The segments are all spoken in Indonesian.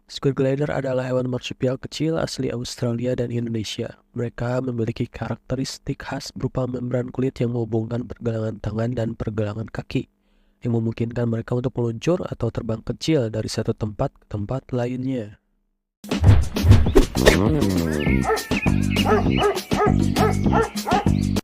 Squid glider adalah hewan marsupial kecil asli Australia dan Indonesia. Mereka memiliki karakteristik khas berupa membran kulit yang menghubungkan pergelangan tangan dan pergelangan kaki, yang memungkinkan mereka untuk meluncur atau terbang kecil dari satu tempat ke tempat lainnya.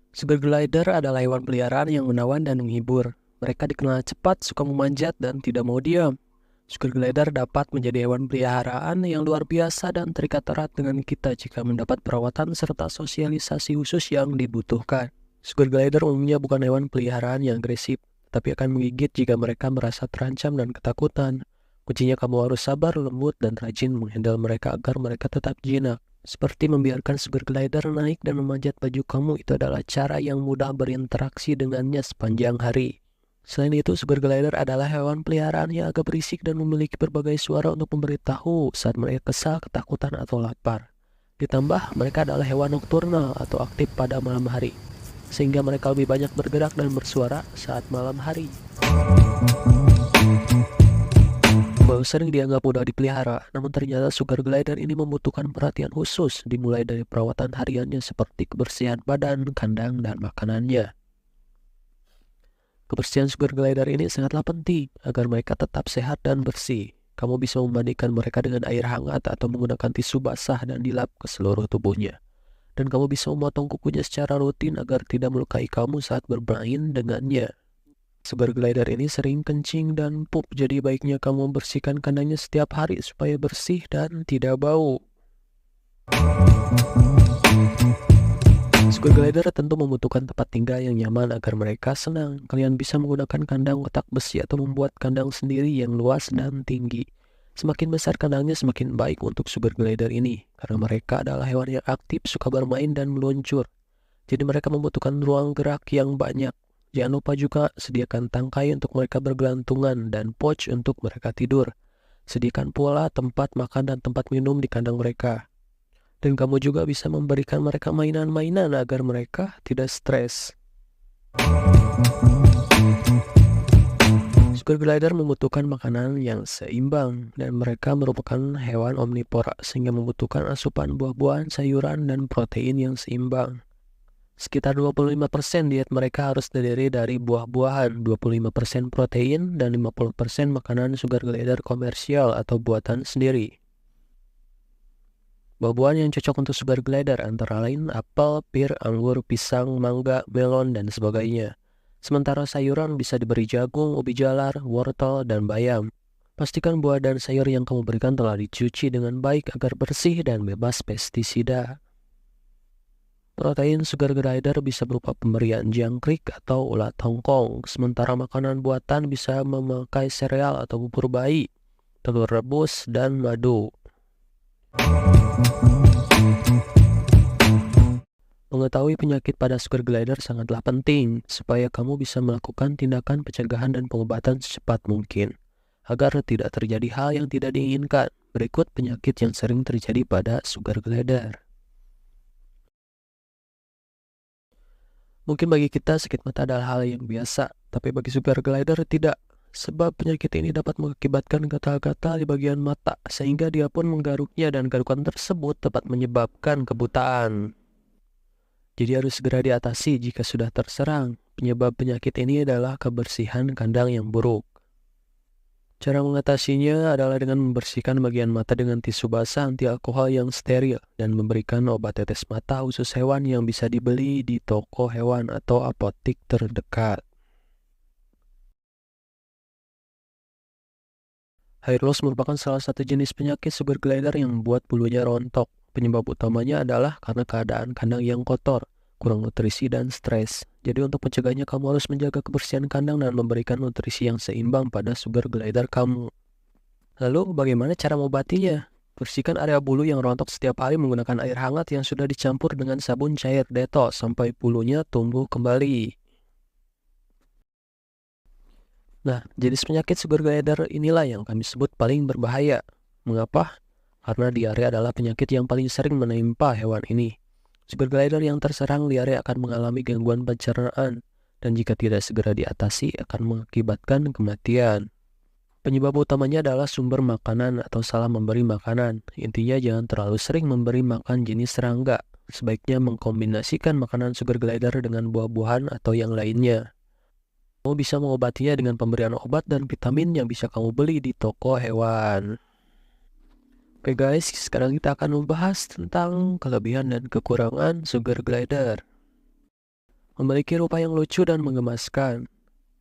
Squid glider adalah hewan peliharaan yang menawan dan menghibur. Mereka dikenal cepat, suka memanjat, dan tidak mau diam. Squid glider dapat menjadi hewan peliharaan yang luar biasa dan terikat erat dengan kita jika mendapat perawatan serta sosialisasi khusus yang dibutuhkan. Squid glider umumnya bukan hewan peliharaan yang agresif, tapi akan menggigit jika mereka merasa terancam dan ketakutan. Kuncinya kamu harus sabar, lembut, dan rajin menghandle mereka agar mereka tetap jinak. Seperti membiarkan squid glider naik dan memanjat baju kamu, itu adalah cara yang mudah berinteraksi dengannya sepanjang hari. Selain itu, squid glider adalah hewan peliharaan yang agak berisik dan memiliki berbagai suara untuk memberitahu saat mereka kesal, ketakutan, atau lapar. Ditambah, mereka adalah hewan nokturnal atau aktif pada malam hari, sehingga mereka lebih banyak bergerak dan bersuara saat malam hari. Walau sering dianggap mudah dipelihara, namun ternyata squid glider ini membutuhkan perhatian khusus, dimulai dari perawatan hariannya seperti kebersihan badan, kandang, dan makanannya. Kebersihan squid glider ini sangatlah penting agar mereka tetap sehat dan bersih. Kamu bisa memandikan mereka dengan air hangat atau menggunakan tisu basah dan dilap ke seluruh tubuhnya. Dan kamu bisa memotong kukunya secara rutin agar tidak melukai kamu saat bermain dengannya. Squid glider ini sering kencing dan pup, jadi baiknya kamu membersihkan kandangnya setiap hari supaya bersih dan tidak bau. Squid glider tentu membutuhkan tempat tinggal yang nyaman agar mereka senang. Kalian bisa menggunakan kandang kotak besi atau membuat kandang sendiri yang luas dan tinggi. Semakin besar kandangnya semakin baik untuk squid glider ini, karena mereka adalah hewan yang aktif, suka bermain dan meluncur. Jadi mereka membutuhkan ruang gerak yang banyak. Jangan lupa juga sediakan tangkai untuk mereka bergelantungan dan pouch untuk mereka tidur. Sediakan pula tempat makan dan tempat minum di kandang mereka. Dan kamu juga bisa memberikan mereka mainan-mainan agar mereka tidak stres. Squid glider membutuhkan makanan yang seimbang, dan mereka merupakan hewan omnivora sehingga membutuhkan asupan buah-buahan, sayuran, dan protein yang seimbang. Sekitar 25% diet mereka harus terdiri dari buah-buahan, 25% protein, dan 50% makanan squid glider komersial atau buatan sendiri. Buah-buahan yang cocok untuk squid glider antara lain apel, pir, anggur, pisang, mangga, melon, dan sebagainya. Sementara sayuran bisa diberi jagung, ubi jalar, wortel, dan bayam. Pastikan buah dan sayur yang kamu berikan telah dicuci dengan baik agar bersih dan bebas pestisida. Protein squid glider bisa berupa pemberian jangkrik atau ulat hongkong, sementara makanan buatan bisa memakai sereal atau bubur bayi, telur rebus, dan madu. Mengetahui penyakit pada squid glider sangatlah penting, supaya kamu bisa melakukan tindakan pencegahan dan pengobatan secepat mungkin, agar tidak terjadi hal yang tidak diinginkan. Berikut penyakit yang sering terjadi pada squid glider. Mungkin bagi kita sakit mata adalah hal yang biasa, tapi bagi squid glider tidak. Sebab penyakit ini dapat mengakibatkan gatal-gatal di bagian mata, sehingga dia pun menggaruknya dan garukan tersebut dapat menyebabkan kebutaan. Jadi harus segera diatasi jika sudah terserang. Penyebab penyakit ini adalah kebersihan kandang yang buruk. Cara mengatasinya adalah dengan membersihkan bagian mata dengan tisu basah anti alkohol yang steril dan memberikan obat tetes mata khusus hewan yang bisa dibeli di toko hewan atau apotik terdekat. Hair loss merupakan salah satu jenis penyakit squid glider yang membuat bulunya rontok. Penyebab utamanya adalah karena keadaan kandang yang kotor, kurang nutrisi, dan stres. Jadi untuk mencegahnya kamu harus menjaga kebersihan kandang dan memberikan nutrisi yang seimbang pada squid glider kamu. Lalu bagaimana cara mengobatinya? Bersihkan area bulu yang rontok setiap hari menggunakan air hangat yang sudah dicampur dengan sabun cair Dettol sampai bulunya tumbuh kembali. Nah, jenis penyakit squid glider inilah yang kami sebut paling berbahaya. Mengapa? Karena diare adalah penyakit yang paling sering menimpa hewan ini. Squid glider yang terserang diare akan mengalami gangguan pencernaan, dan jika tidak segera diatasi akan mengakibatkan kematian. Penyebab utamanya adalah sumber makanan atau salah memberi makanan. Intinya jangan terlalu sering memberi makan jenis serangga. Sebaiknya mengkombinasikan makanan sugar glider dengan buah-buahan atau yang lainnya. Kamu bisa mengobatinya dengan pemberian obat dan vitamin yang bisa kamu beli di toko hewan. Oke guys, sekarang kita akan membahas tentang kelebihan dan kekurangan sugar glider. Memiliki rupa yang lucu dan menggemaskan,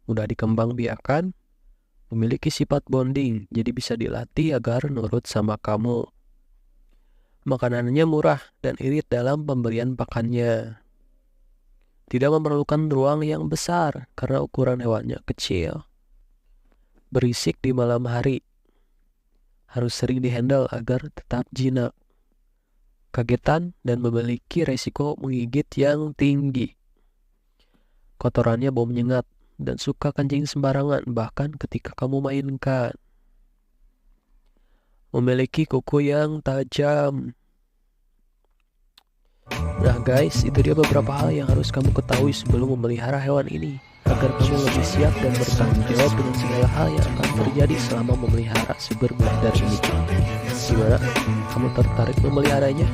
mudah dikembangbiakkan, memiliki sifat bonding, jadi bisa dilatih agar nurut sama kamu. Makanannya murah dan irit dalam pemberian pakannya. Tidak memerlukan ruang yang besar karena ukuran hewannya kecil. Berisik di malam hari. Harus sering dihandle agar tetap jinak. Kagetan dan memiliki resiko menggigit yang tinggi. Kotorannya bau menyengat dan suka kencing sembarangan bahkan ketika kamu mainkan. Memiliki kuku yang tajam. Nah guys, itu dia beberapa hal yang harus kamu ketahui sebelum memelihara hewan ini, agar kamu lebih siap dan bertanggung jawab dengan segala hal yang akan terjadi selama memelihara sugar glider ini. Gimana? Kamu tertarik memeliharanya?